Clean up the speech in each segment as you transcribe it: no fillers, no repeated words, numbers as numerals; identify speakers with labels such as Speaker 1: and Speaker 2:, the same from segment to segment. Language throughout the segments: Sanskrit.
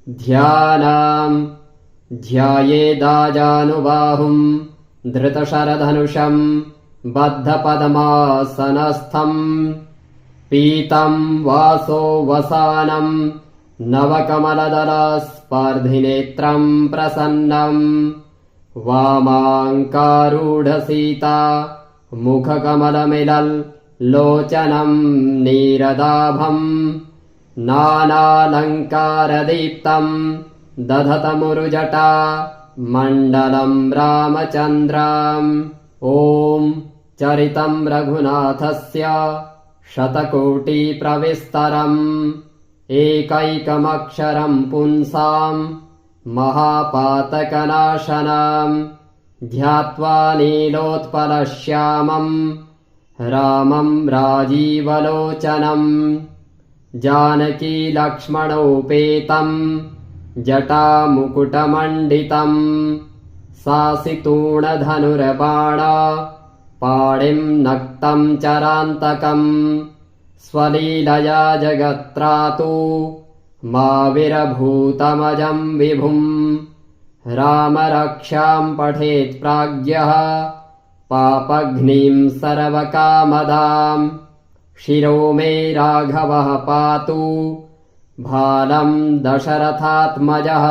Speaker 1: ध्यानाम् ध्यायेदाजानुबाहुम् धृतशरधनुषम् बद्धपद्मासनस्थम् पीतम् वासो वसानम् नवकमलदलस्पर्धिनेत्रम् प्रसन्नम् वामाङ्कारूढसीता मुखकमलमिलल् लोचनम् नीरदाभम् नानालङ्कारदीप्तम् दधतमुरुजटा मण्डलम् रामचन्द्राम्। ॐ चरितम् रघुनाथस्य शतकोटिप्रविस्तरम् एकैकमक्षरम् पुंसाम् महापातकनाशनम् ध्यात्वा नीलोत्पलश्यामम् रामम् राजीवलोचनम् जानकीलक्ष्मणोपेतम् जटामुकुटमण्डितम् सासितूणधनुर्बाण पाणिम् नक्तम् चरान्तकम् स्वलीलया जगत्रातु माविरभूतमजम् विभुम् राम रक्षाम् पठेत् प्राज्ञः पापघ्नीम् सर्वकामदाम् शिरो मे राघवः पातु भालम् दशरथात्मजः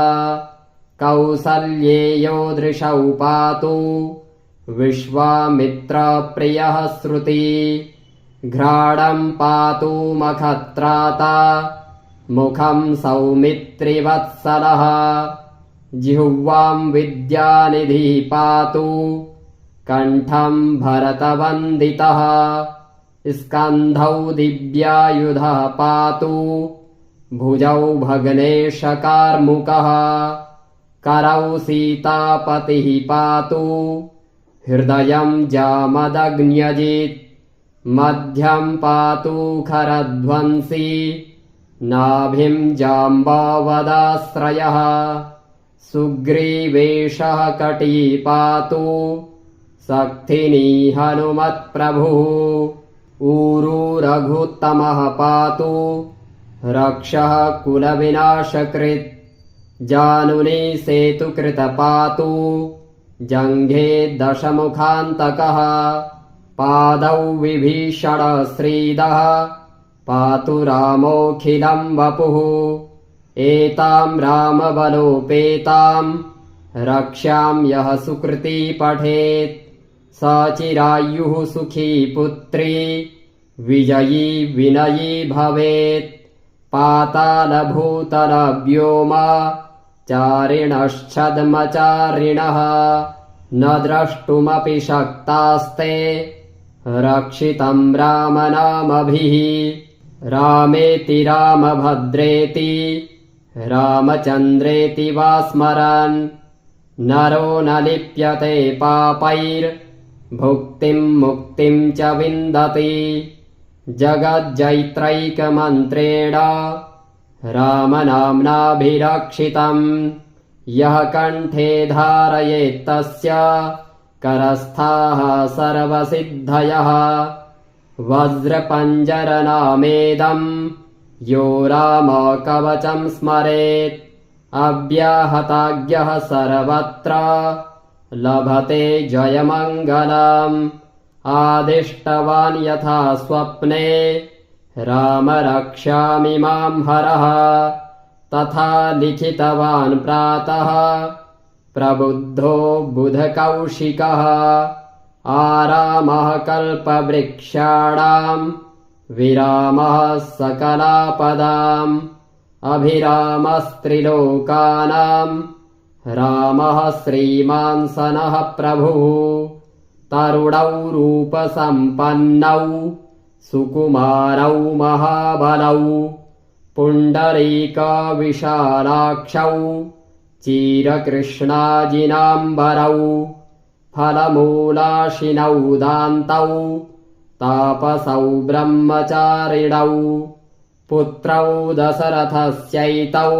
Speaker 1: कौसल्येयो दृशौ पातु विश्वामित्रप्रियः श्रुति घ्राणम् पातु मखत्राता मुखम् सौमित्रिवत्सलः जिह्वाम् विद्यानिधिः पातु कण्ठम् भरतवन्दितः स्कन्धौ दिव्यायुधः पातु भुजौ भग्नेशकार्मुकः करौ सीतापतिः पातु हृदयम् जामदग्न्यजित् मध्यम् पातु खरध्वंसी नाभिम् जाम्बावदाश्रयः सुग्रीवेशः कटी पातु सक्थिनी हनुमत्प्रभुः ऊरू रघुत्तमः पातु रक्षः कुलविनाशकृत् जानुनी सेतुकृत पातु जङ्घे दशमुखान्तकः पादौ विभीषण श्रीदः पातु रामोऽखिलम् वपुः एताम् रामबलोपेताम् रक्ष्याम् यः सुकृती पठेत् स चिरायुः सुखी पुत्री विजयी विनयी भवेत् पातालभूतलव्योम चारिणश्छद्मचारिणः न द्रष्टुमपि शक्तास्ते रक्षितम् रामनामभिः रामेति रामभद्रेति रामचन्द्रेति वा स्मरन् नरो न लिप्यते पापैर्भुक्तिम् मुक्तिम् च विन्दति जगज्जैत्रैकमन्त्रेण रामनाम्नाभिरक्षितम् यः कण्ठे धारयेत्तस्य करस्थाः सर्वसिद्धयः वज्रपञ्जरनामेदम् यो रामकवचम् स्मरेत् अव्याहताज्ञः सर्वत्र लभते जयमङ्गलम् आदिष्टवान् यथा स्वप्ने राम रक्षामि माम् हरः तथा लिखितवान् प्रातः प्रबुद्धो बुधकौशिकः आरामः कल्पवृक्षाणाम् विरामः सकलापदाम् अभिरामस्त्रिलोकानाम् रामः श्रीमान् सनः प्रभुः तरुणौ रूपसम्पन्नौ सुकुमारौ महाबलौ पुण्डरीकविशालाक्षौ चिरकृष्णाजिनाम्बरौ फलमूलाशिनौ दान्तौ तापसौ ब्रह्मचारिणौ पुत्रौ दशरथस्यैतौ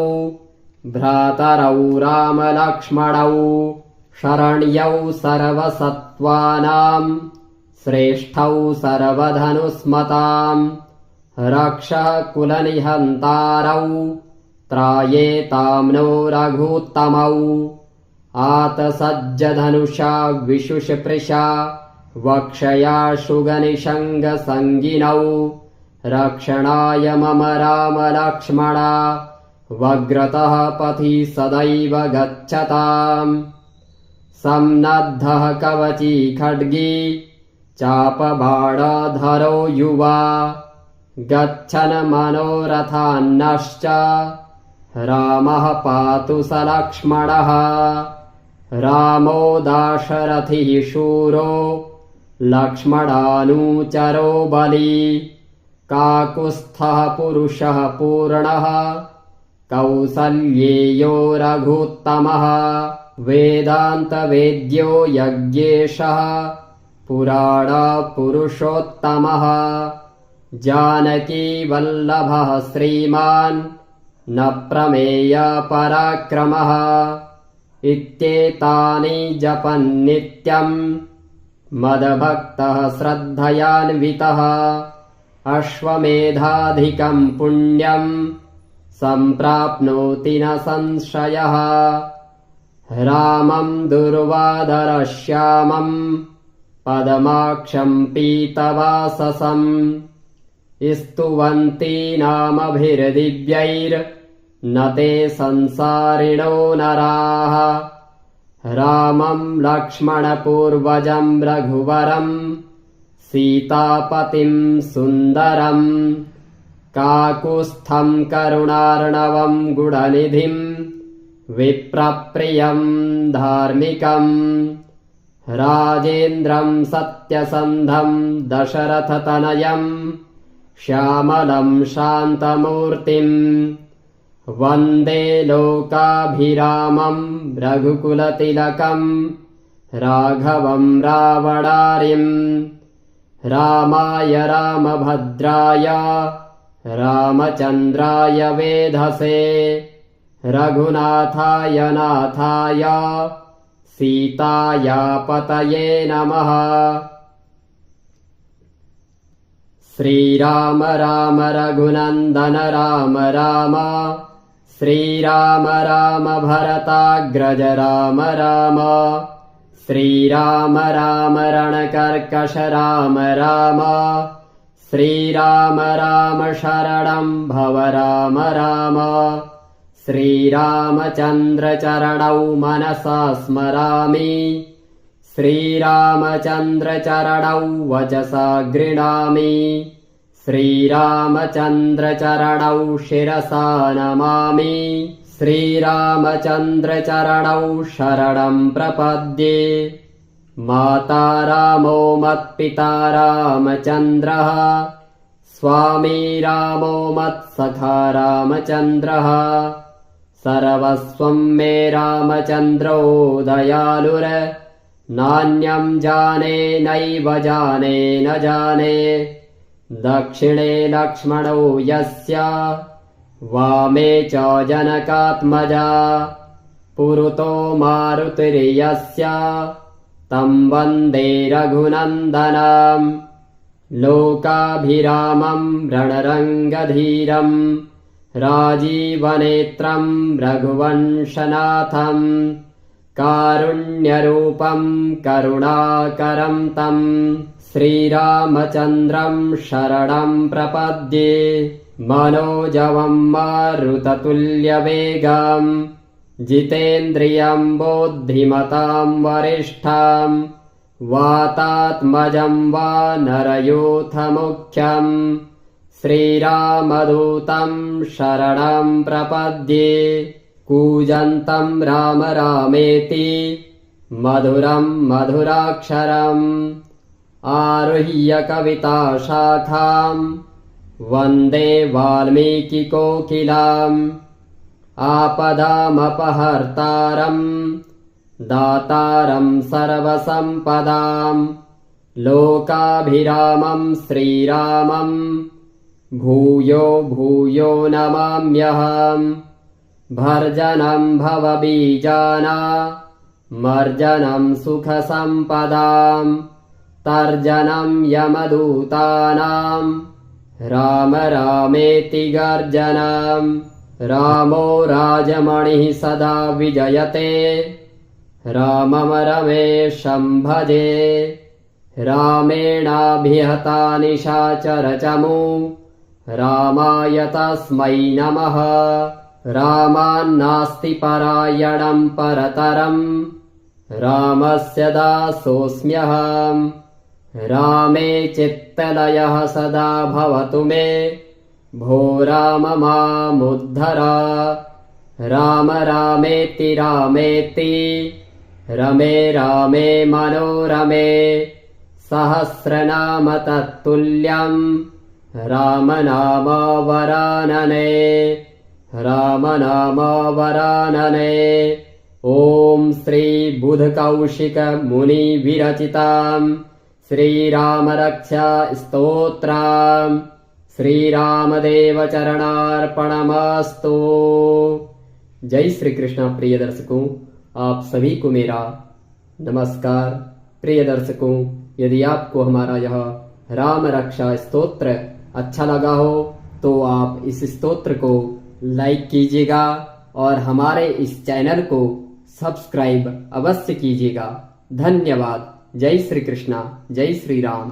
Speaker 1: भ्रातरौ रामलक्ष्मणौ शरण्यौ सर्वसत्त्वानाम् श्रेष्ठौ सर्वधनुस्मताम् रक्षः कुलनिहन्तारौ त्रायेतां नो रघूत्तमौ आतसज्जधनुषा विशुषपृशा वक्षयाशुगनिषङ्गसङ्गिनौ रक्षणाय मम राम लक्ष्मणा वग्रतः पथि सदैव गच्छताम् सम्नद्धः कवची खड्गी चापबाणधरो युवा गच्छन् मनोरथान्नश्च रामः पातु स लक्ष्मणः रामो दाशरथिः शूरो लक्ष्मणानुचरो बली काकुत्स्थः पुरुषः पूर्णः कौसल्येयो रघूत्तमः वेदान्तवेद्यो यज्ञेशः पुराणपुरुषोत्तमः जानकी वल्लभः श्रीमान् न प्रमेय पराक्रमः इत्येतानि जपन्नित्यम् मदभक्तः श्रद्धयान्वितः अश्वमेधाधिकम् पुण्यम् सम्प्राप्नोति न संशयः रामम् दुर्वादरश्यामम् पदमाक्षम् पीतवाससम् स्तुवन्ति नामभिर्दिव्यैर्न ते संसारिणो नराः रामम् लक्ष्मणपूर्वजम् रघुवरम् सीतापतिम् सुन्दरम् काकुत्स्थम् करुणार्णवम् गुणनिधिम् विप्रप्रियम् धार्मिकम् राजेन्द्रम् सत्यसन्धम् दशरथतनयम् श्यामलम् शान्तमूर्तिम् वन्दे लोकाभिरामम् रघुकुलतिलकम् राघवम् रावणारिम् रामाय रामभद्राय रामचन्द्राय वेधसे रघुनाथाय नाथाय सीताया पतये नमः। श्रीराम राम रघुनन्दन राम राम श्रीराम राम भरताग्रज राम राम श्रीराम राम रणकर्कश राम राम श्रीराम राम शरणं भव राम राम श्रीरामचन्द्रचरणौ मनसा स्मरामि श्रीरामचन्द्रचरणौ वचसा गृह्णामि श्रीरामचन्द्रचरणौ शिरसा नमामि श्रीरामचन्द्रचरणौ शरणं प्रपद्ये। माता रामो मत्पिता रामचन्द्रः स्वामी रामो मत्सखा रामचन्द्रः सर्वस्वं मे रामचन्द्रो दयालुर नान्यं जाने नैव जाने न जाने दक्षिणे लक्ष्मणो यस्य वामे च जनकात्मजा पुरतो मारुतिर्यस्य तं वन्दे रघुनन्दनम् लोकाभिरामं रणरङ्गधीरम् राजीवनेत्रं रघुवंशनाथम् कारुण्यरूपं करुणाकरं तं श्रीरामचन्द्रं शरणं प्रपद्ये। मनोजवं मारुततुल्यवेगं जितेन्द्रियं बुद्धिमतां वरिष्ठां वातात्मजं वानरयूथमुख्यम् श्रीरामदूतं शरणं प्रपद्ये। कूजन्तं राम रामेति मधुरं मधुराक्षरम् आरुह्य कविताशाखां वन्दे वाल्मीकिकोकिलाम् आपदामपहर्तारम् दातारं सर्वसम्पदां लोकाभिरामं श्रीरामं भूयो भूयो नमाम्यहम्। भर्जनं भवबीजानामर्जनं सुखसम्पदां तर्जनं यमदूतानां राम रामेति गर्जनं रामो राजमणिः सदा विजयते रामं रमेशं भजे रामेणाभिहता निशाचरचमू रामाय तस्मै नमः रामान्नास्ति परायणं परतरं रामस्य दासोऽस्म्यहम् रामे चित्तलयः सदा भवतु मे भो राम मामुद्धर राम रामेति रामेति रमे रामे मनोरमे सहस्रनाम तत्तुल्यं राम नाम वरानने राम नाम वरानने। ॐ श्री बुधकौशिक मुनि विरचितां श्रीराम रक्षा स्तोत्रम् श्रीरामदेव चरणार्पणमस्तु। जय श्री कृष्ण। प्रिय दर्शकों, आप सभी को मेरा नमस्कार। प्रिय दर्शकों, यदि आपको हमारा यह राम रक्षा स्तोत्र अच्छा लगा हो तो आप इस स्तोत्र को लाइक कीजिएगा और हमारे इस चैनल को सब्सक्राइब अवश्य कीजिएगा। धन्यवाद। जय श्री कृष्ण। जय श्री राम।